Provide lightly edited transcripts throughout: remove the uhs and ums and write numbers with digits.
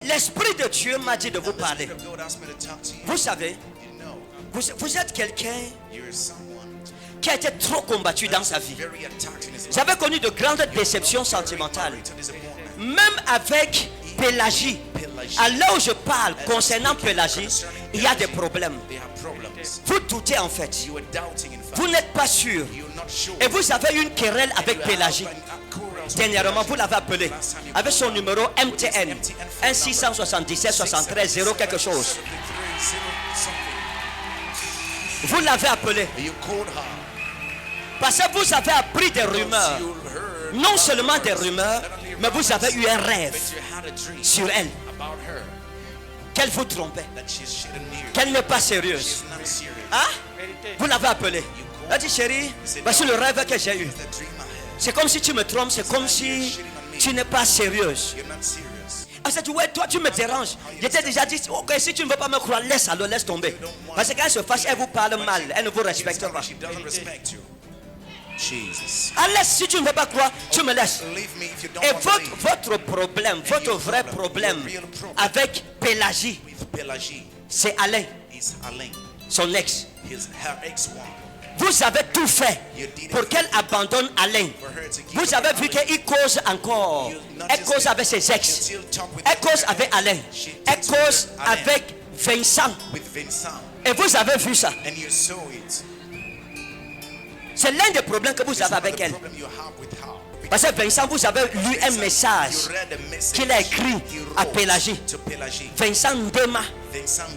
L'Esprit de Dieu m'a dit de vous parler. Vous savez, vous êtes quelqu'un qui a été trop combattu dans sa vie. Vous avez connu de grandes déceptions sentimentales. Même avec Pélagie, à l'heure où je parle concernant Pélagie, il y a des problèmes. Vous doutez en fait. Vous n'êtes pas sûr. Et vous avez une querelle avec Pélagie. Dernièrement, vous l'avez appelé avec son numéro MTN 1677 73 0 quelque chose. Vous l'avez appelé parce que vous avez appris des rumeurs. Non seulement des rumeurs, mais vous avez eu un rêve sur elle. Qu'elle vous trompait, qu'elle n'est pas sérieuse. Hein? Vous l'avez appelé. Elle a dit, chérie, voici le rêve que j'ai eu. C'est comme si tu me trompes, c'est comme si tu n'es pas sérieuse. Elle s'est dit, ouais, toi tu me déranges. J'étais déjà dit, ok, si tu ne veux pas me croire, laisse tomber. Parce que quand elle se fâche, elle vous parle mal, elle ne vous respecte pas. Allez, si tu ne veux pas croire, tu me laisses. Et votre problème, votre vrai problème avec Pélagie, c'est Alain, son ex. Vous avez tout fait pour qu'elle abandonne Alain. Vous avez vu qu'il cause encore. Elle cause avec ses ex. Elle cause avec Alain. Elle cause avec Vincent. Et vous avez vu ça. C'est l'un des problèmes que vous avez avec elle. Parce que Vincent, vous avez lu un message qu'il a écrit à Pélagie. Vincent Ndema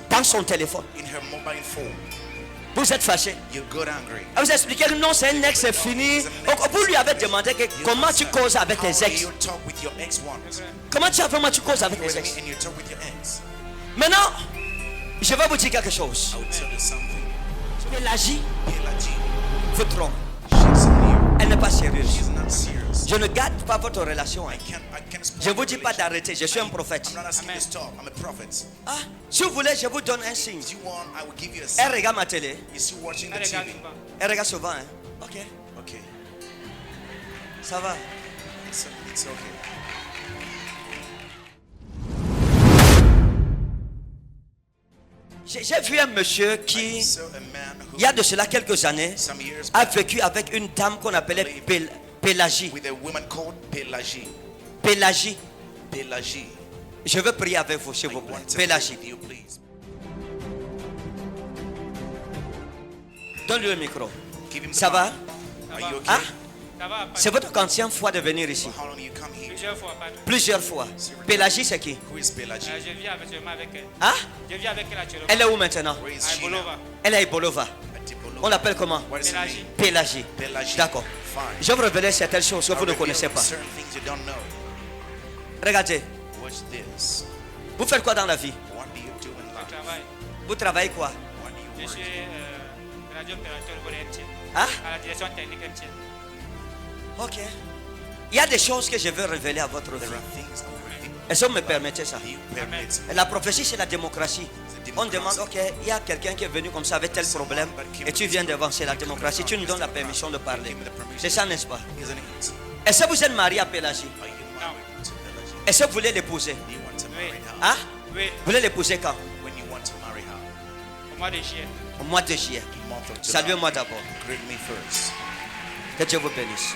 dans son téléphone. Vous êtes fâché. Elle vous a expliqué que non, c'est un ex, c'est fini. Donc, vous lui avez demandé que, comment tu causes avec tes ex. Comment tu causes avec tes ex. Maintenant, je vais vous dire quelque chose. Pélagie vous trompe. Elle n'est pas sérieuse. Je ne garde pas votre relation. Je ne vous dis pas d'arrêter. Je suis un prophète. Ah, si vous voulez, je vous donne un signe. Elle regarde ma télé. Elle regarde souvent. Hein? Ok. Ça va. J'ai vu un monsieur qui, il y a de cela quelques années, a vécu avec une dame qu'on appelait Pélagie. Pélagie. Je veux prier avec vous, s'il vous plaît. Pélagie. Donne-lui le micro. Ça va? Hein? C'est votre quantième fois de venir ici? Plusieurs fois. Pélagie, c'est qui? Je vis avec elle. Hein? Je vis avec elle actuellement. Elle est où maintenant? À Ibolova. Elle est à Ibolova. On l'appelle comment? Pélagie. Pélagie. D'accord. Je vais vous révéler certaines choses que vous ne connaissez pas. Regardez. Vous faites quoi dans la vie? Vous travaillez quoi? Je suis radio-opérateur volontaire. Hein? À la direction technique MTN. Ok. Il y a des choses que je veux révéler à votre vie. Est-ce que vous me permettez ça? La prophétie, c'est la démocratie. On demande, ok, il y a quelqu'un qui est venu comme ça avec tel problème et tu viens devant, c'est la démocratie. Tu nous donnes la permission de parler. C'est ça, n'est-ce pas? Est-ce que vous êtes marié à Pélagie? Non. Est-ce que vous voulez l'épouser? Oui. Hein? Oui. Vous voulez l'épouser quand? Au mois de juillet. Au mois de juillet. Saluez-moi d'abord. Que Dieu vous bénisse.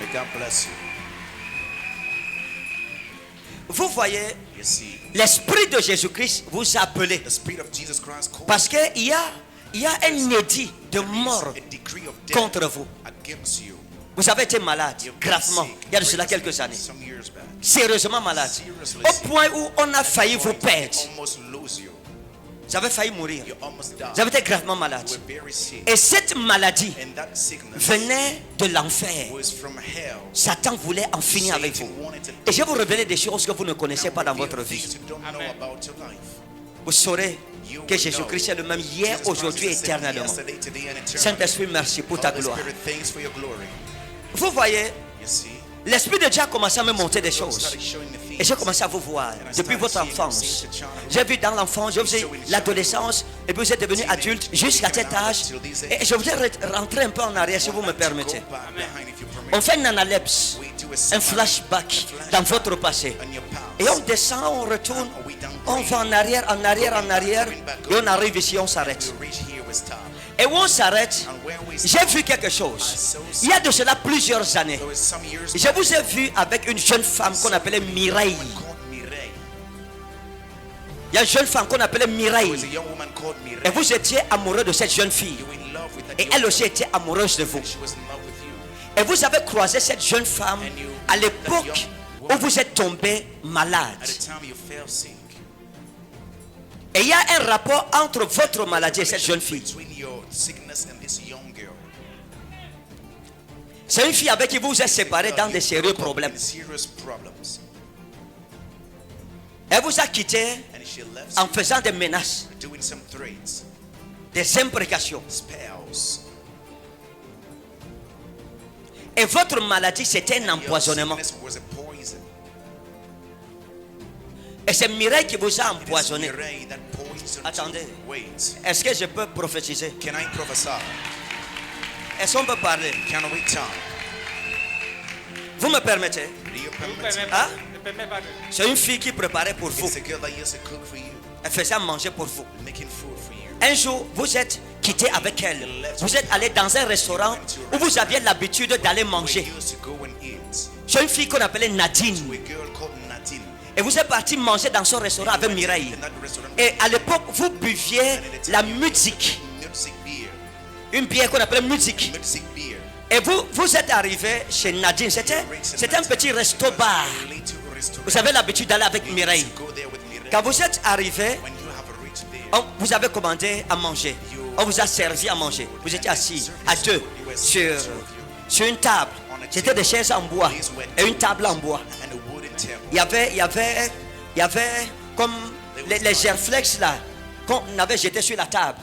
Vous voyez, l'Esprit de Jésus-Christ vous a appelé. Parce qu'il y a un édit de mort contre vous. Vous avez été malade, gravement, il y a de cela quelques années. Sérieusement malade. Au point où on a failli vous perdre. Vous avez failli mourir. Vous avez été gravement malade. Et cette maladie venait de l'enfer. Satan voulait en finir avec vous. Et je vais vous révéler des choses que vous ne connaissez pas dans votre vie. Vous saurez que Jésus-Christ est le même hier, aujourd'hui, éternellement. Saint-Esprit, merci pour ta gloire. Vous voyez, l'Esprit de Dieu a commencé à me montrer des choses. Et j'ai commencé à vous voir depuis votre enfance. J'ai vu dans l'enfance, j'ai vu l'adolescence, et puis vous êtes devenu adulte jusqu'à cet âge. Et je voudrais rentrer un peu en arrière si vous me permettez. On fait une analepse, un flashback dans votre passé. Et on descend, on retourne, on va en arrière, en arrière, en arrière, et on arrive ici, on s'arrête. Et où on s'arrête, j'ai vu quelque chose. Il y a de cela plusieurs années. Je vous ai vu avec une jeune femme qu'on appelait Mireille. Il y a une jeune femme qu'on appelait Mireille. Et vous étiez amoureux de cette jeune fille. Et elle aussi était amoureuse de vous. Et vous avez croisé cette jeune femme à l'époque où vous êtes tombé malade. Et il y a un rapport entre votre maladie et cette jeune fille. C'est une fille avec qui vous vous êtes séparés dans de sérieux problèmes. Elle vous a quitté en faisant des menaces, des imprécations. Et votre maladie, c'était un empoisonnement. Et c'est Mireille qui vous a empoisonné. Attendez. Est-ce que je peux prophétiser? Est-ce qu'on peut parler? Vous me permettez? Hein? C'est une fille qui préparait pour vous. Elle faisait à manger pour vous. Un jour, vous êtes quitté avec elle. Vous êtes allé dans un restaurant où vous aviez l'habitude d'aller manger. C'est une fille qu'on appelait Nadine. Et vous êtes parti manger dans son restaurant avec Mireille. Et à l'époque, vous buviez la musique. Une bière qu'on appelait musique. Et vous êtes arrivé chez Nadine. C'était un petit resto-bar. Vous avez l'habitude d'aller avec Mireille. Quand vous êtes arrivé, vous avez commandé à manger. On vous a servi à manger. Vous étiez assis à deux sur une table. C'était des chaises en bois et une table en bois. Il y avait comme les gerflex là qu'on avait jeté sur la table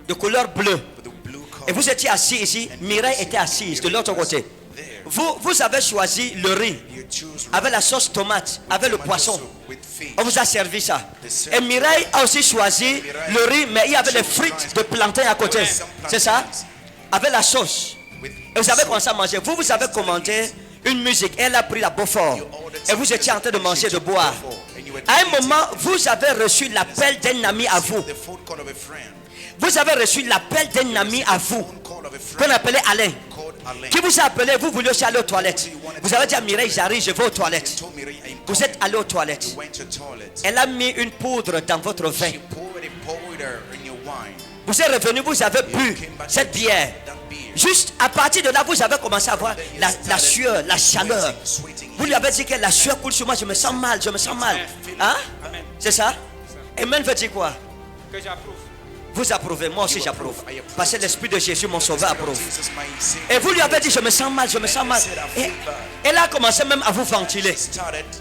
de couleur bleue. Et vous étiez assis ici. Mireille était assise de l'autre côté. Vous avez choisi le riz avec la sauce tomate, avec le poisson. On vous a servi ça. Et Mireille a aussi choisi le riz, mais il y avait les frites de plantain à côté. C'est ça? Avec la sauce. Et vous avez commencé à manger. Vous avez commandé une musique. Elle a pris la Beaufort. Et vous étiez en train de manger, de boire. À un moment, vous avez reçu l'appel d'un ami à vous. Vous avez reçu l'appel d'un ami à vous, qu'on appelait Alain, qui vous a appelé. Vous vouliez aussi aller aux toilettes. Vous avez dit à Mireille, j'arrive, je vais aux toilettes. Vous êtes allé aux toilettes. Elle a mis une poudre dans votre vin. Vous êtes revenu, vous avez bu cette bière. Juste à partir de là, vous avez commencé à voir la sueur, la chaleur. Vous lui avez dit que la sueur coule sur moi, je me sens mal, je me sens mal. Hein? C'est ça? Amen veut dire quoi? Que j'approuve. Vous approuvez, moi aussi j'approuve. Parce que l'Esprit de Jésus, mon sauveur, approuve. Et vous lui avez dit, je me sens mal, je me sens mal. Et elle a commencé même à vous ventiler.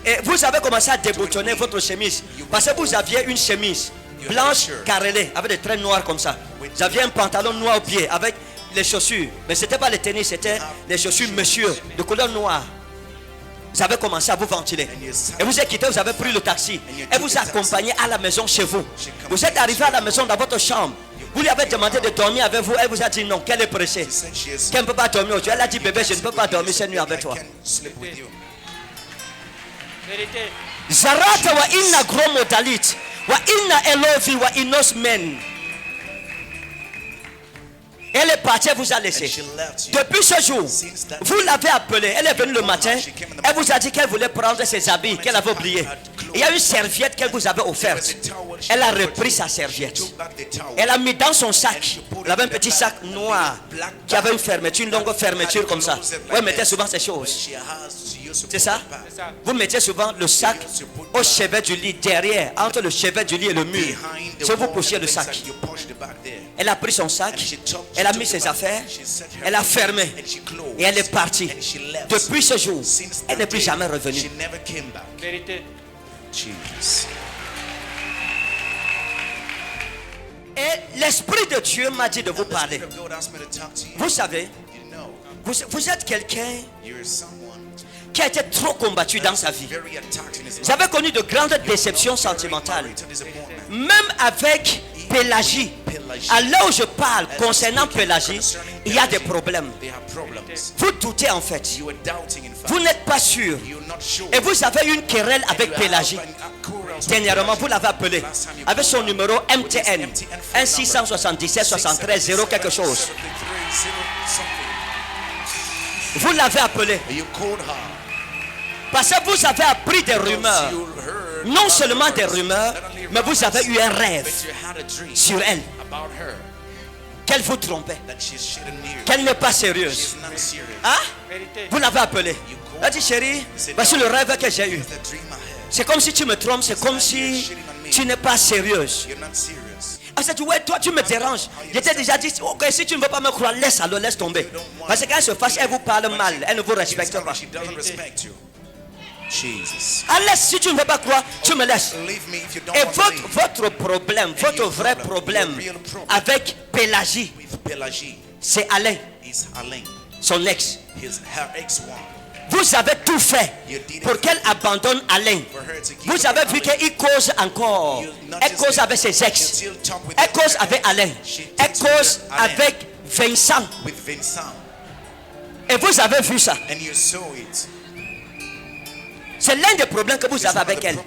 Et vous avez commencé à déboutonner votre chemise. Parce que vous aviez une chemise blanche carrelée, avec des traits noirs comme ça. Vous aviez un pantalon noir au pied, avec les chaussures. Mais ce n'était pas les tennis, c'était les chaussures monsieur, de couleur noire. Vous avez commencé à vous ventiler. Et vous êtes quitté, vous avez pris le taxi. Et vous accompagné à la maison chez vous. Vous êtes arrivé à la maison dans votre chambre. Vous lui avez demandé de dormir avec vous. Elle vous a dit non, qu'elle est pressée. Qu'elle ne peut pas dormir aujourd'hui. Elle a dit bébé, je ne peux pas dormir cette nuit avec toi. Zarata wa inna gromo dalit. Wa inna elovi wa inos men. Elle est partie, elle vous a laissé. Depuis ce jour, vous l'avez appelée. Elle est venue le matin. Elle vous a dit qu'elle voulait prendre ses habits qu'elle avait oubliés. Il y a une serviette qu'elle vous avait offerte. Elle a repris sa serviette. Elle a mis dans son sac. Elle avait un petit sac noir qui avait une fermeture, une longue fermeture comme ça. Vous mettez souvent ces choses. C'est ça? Vous mettez souvent le sac au chevet du lit, derrière, entre le chevet du lit et le mur. Si vous poussiez le sac. Elle a pris son sac, elle a mis ses affaires, elle a fermé et elle est partie. Depuis ce jour, elle n'est plus jamais revenue. Vérité. Et l'Esprit de Dieu m'a dit de vous parler. Vous savez, vous êtes quelqu'un qui a été trop combattu dans sa vie. Vous avez connu de grandes déceptions sentimentales. Même avec Pélagie. À l'heure où je parle concernant Pélagie, il y a des problèmes. Vous doutez en fait. Vous n'êtes pas sûr. Et vous avez une querelle avec Pélagie. Dernièrement, vous l'avez appelé avec son numéro MTN 1677 73 0 quelque chose. Vous l'avez appelé parce que vous avez appris des rumeurs. Non seulement des rumeurs, mais vous avez eu un rêve sur elle. Qu'elle vous trompait. Qu'elle n'est pas sérieuse. Hein? Vous l'avez appelé. Elle a dit, chérie, voici le rêve que j'ai eu. C'est comme si tu me trompes, c'est comme si tu n'es pas sérieuse. Elle s'est dit, ouais, toi tu me déranges. J'étais déjà dit, ok, si tu ne veux pas me croire, laisse alors, laisse tomber. Parce qu'elle se fâche, elle vous parle mal, elle ne vous respecte pas. Allez, si tu ne veux pas croire, tu me laisses. Et votre problème, votre vrai problème avec Pélagie, c'est Alain, son ex. Vous avez tout fait pour qu'elle abandonne Alain. Vous avez vu qu'il cause encore. Elle cause avec ses ex. Elle cause avec Alain. Elle cause avec Vincent. Et vous avez vu ça. C'est l'un des problèmes que vous avez avec elle.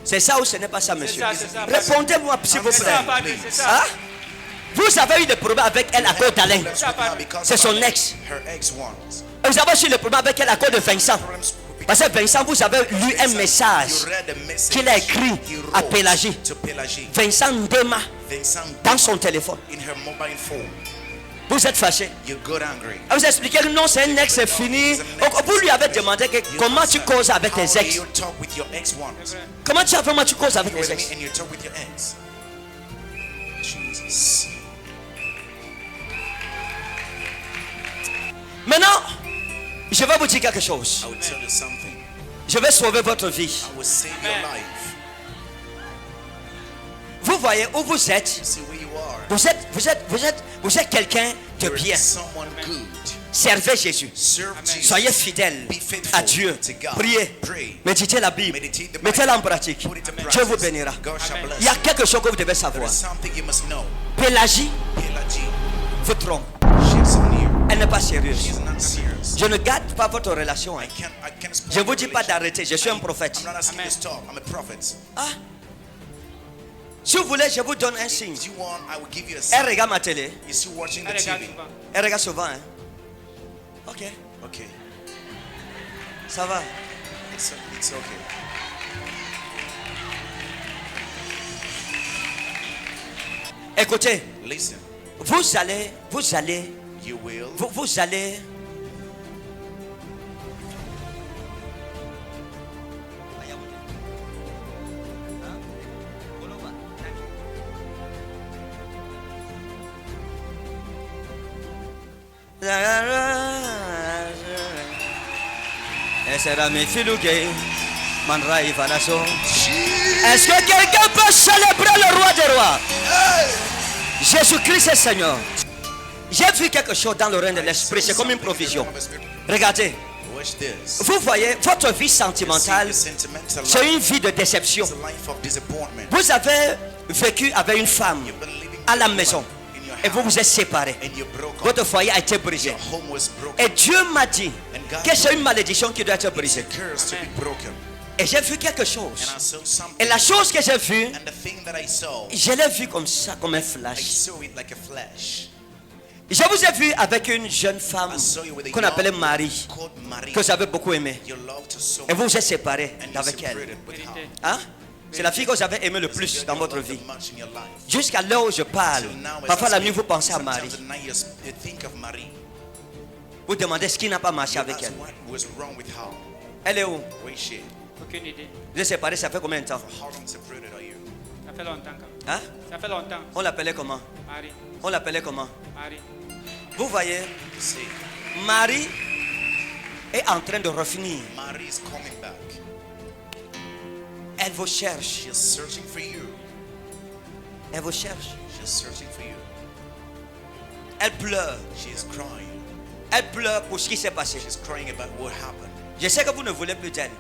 C'est ça ou ce n'est pas ça, monsieur? Répondez-moi s'il vous plaît. Hein? Vous avez eu des problèmes avec elle à cause d'Alain. C'est son ex. Et vous avez aussi le problème avec elle à cause de Vincent. Parce que Vincent, vous avez lu un message qu'il a écrit à Pélagie. Vincent Ndema dans son téléphone. Vous êtes fâché. Vous expliquez que non, c'est un ex, c'est fini. Vous lui avez demandé que, comment tu causes avec tes ex. Comment tu causes avec tes ex. Maintenant, je vais vous dire quelque chose. Je vais sauver votre vie. Vous voyez où vous êtes. Vous êtes quelqu'un de bien. Servez Jésus. Soyez fidèles à Dieu. Priez. Méditez la Bible. Mettez-la en pratique. Dieu vous bénira. Il y a quelque chose que vous devez savoir. Pélagie vous trompe. Elle n'est pas sérieuse. Je ne garde pas votre relation. Je ne vous dis pas d'arrêter. Je suis un prophète. Ah. Si vous voulez, je vous donne un signe. Elle regarde ma télé. Elle regarde souvent. Hein? Ok. Ça va. It's okay. Écoutez. Listen. Vous allez. You will. Vous allez. Est-ce que quelqu'un peut célébrer le roi des rois? Jésus-Christ est Seigneur. J'ai vu quelque chose dans le règne de l'esprit. C'est comme une provision. Regardez. Vous voyez, votre vie sentimentale, c'est une vie de déception. Vous avez vécu avec une femme à la maison et vous vous êtes séparés. Votre foyer a été brisé. Et Dieu m'a dit que c'est une malédiction qui doit être brisée. Et j'ai vu quelque chose. Et la chose que j'ai vue, je l'ai vue comme ça, comme un flash. Je vous ai vu avec une jeune femme qu'on appelait Marie, que vous avez beaucoup aimé. Et vous vous êtes séparés avec elle. Hein? C'est la fille que vous avez aimé le plus dans votre vie. Jusqu'à l'heure où je parle, parfois la nuit vous pensez à Marie. Vous demandez ce qui n'a pas marché avec elle. Elle est où? Aucune idée. Vous êtes séparés, ça fait combien de temps? Ça fait longtemps. Hein? Ça fait longtemps. On l'appelait comment? Marie. On l'appelait comment? Marie. Vous voyez, Marie est en train de revenir. Elle vous cherche. Elle vous cherche. Elle pleure. Elle pleure pour ce qui s'est passé. Je sais que vous ne voulez plus d'elle.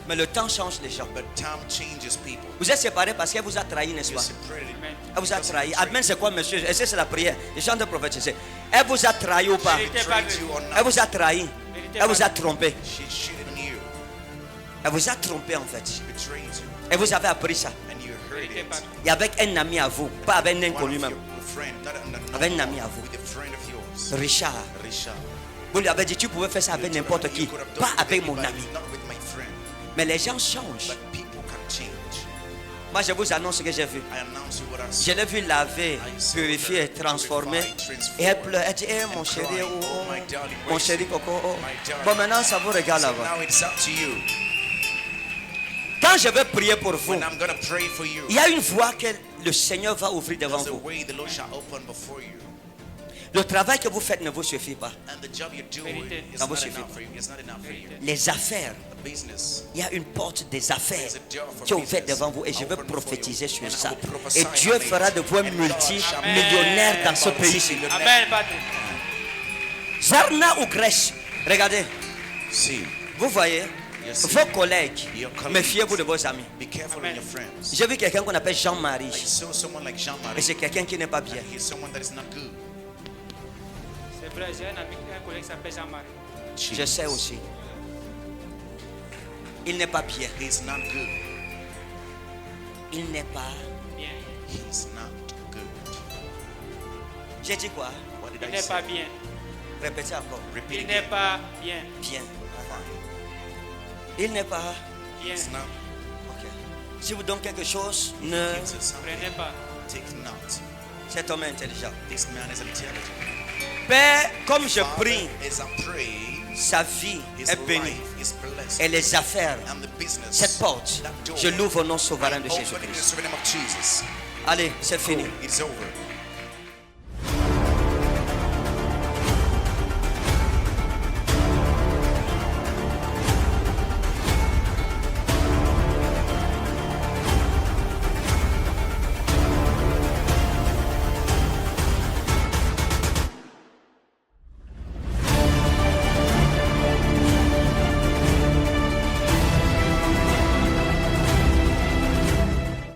Mais le temps change les gens. But time changes people. Vous êtes séparés parce qu'elle vous a trahi, n'est-ce You're pas? separated. Amen. Elle vous a Because of trahi. betrayal. Amen, c'est quoi, monsieur? Est-ce que c'est la prière? Je suis en train de prophétiser. Elle vous a trahi ou pas? Vérité, Betrayed Padre. you or Elle not. vous a trahi. Vérité, Elle vous a Padre. trompé. She cheated on you. Elle vous a trompé en fait. She betrayed you. Et vous avez appris ça. And you heard Vérité, it. Padre. Et avec un ami à vous, pas avec un One inconnu of même. your friend, not a Avec un normal, ami à vous. with a friend of yours. Richard. Richard. Vous lui avez dit, tu pouvais faire ça avec n'importe qui, You could have done pas it with avec mon anybody, ami. not with my friend. Mais les gens changent. But people can change. Moi, je vous annonce ce que j'ai vu. I announce you what I Je saw. l'ai vu laver, purifier, transformer. Et elle pleure. Elle dit, eh mon chéri, oh, oh, mon chéri coco. Oh. Bon, maintenant, ça vous regarde So là-bas. now it's up to you. Quand je vais prier pour vous, When I'm gonna pray for you, il y a une voie que le Seigneur va ouvrir devant there's a vous. way the Lord shall open before you. Le travail que vous faites ne vous suffit pas. And the job you're doing Vérité. is Ça vous not suffit enough pas. for you. It's not enough for you. Les affaires, A business. il y a une porte des affaires There's a door for qui est ouverte business. devant vous et je vais Open before prophétiser you. sur And I ça. will prophesy Et Dieu on it. fera de vous un And God shall multimillionnaire dans ce make pays-ci. you Amen, Padre. Zarna ou Grèce, regardez, See, vous voyez, Yes, vos collègues, your colleagues. méfiez-vous de vos amis. be careful Amen. of your friends. J'ai vu quelqu'un qu'on appelle Jean-Marie. I saw someone like Et Jean-Marie. c'est quelqu'un qui n'est pas bien. He's someone that is not good. C'est vrai, j'ai un ami, un collègue qui s'appelle Jean-Marie. Je sais aussi. Il n'est pas bien. He's not good. Il n'est pas. Bien. He's not good. J'ai dit quoi? What did Il I n'est pas say? bien. Répétez encore. Repeat Il n'est again. pas bien. Bien. Fine. Il n'est pas. Bien. It's not. Ok. Si vous donne quelque chose, ne. Gives us something. Prenez pas. Take note. Cet homme est intelligent. This man is intelligent. Père, comme je Father, prie, as I pray, sa vie his est bénie. life is blessed. Et les affaires, And the business, cette porte, that door, je l'ouvre au nom souverain de I open it in the Jésus-Christ. sovereign name of Jesus. Allez, c'est fini. It's over.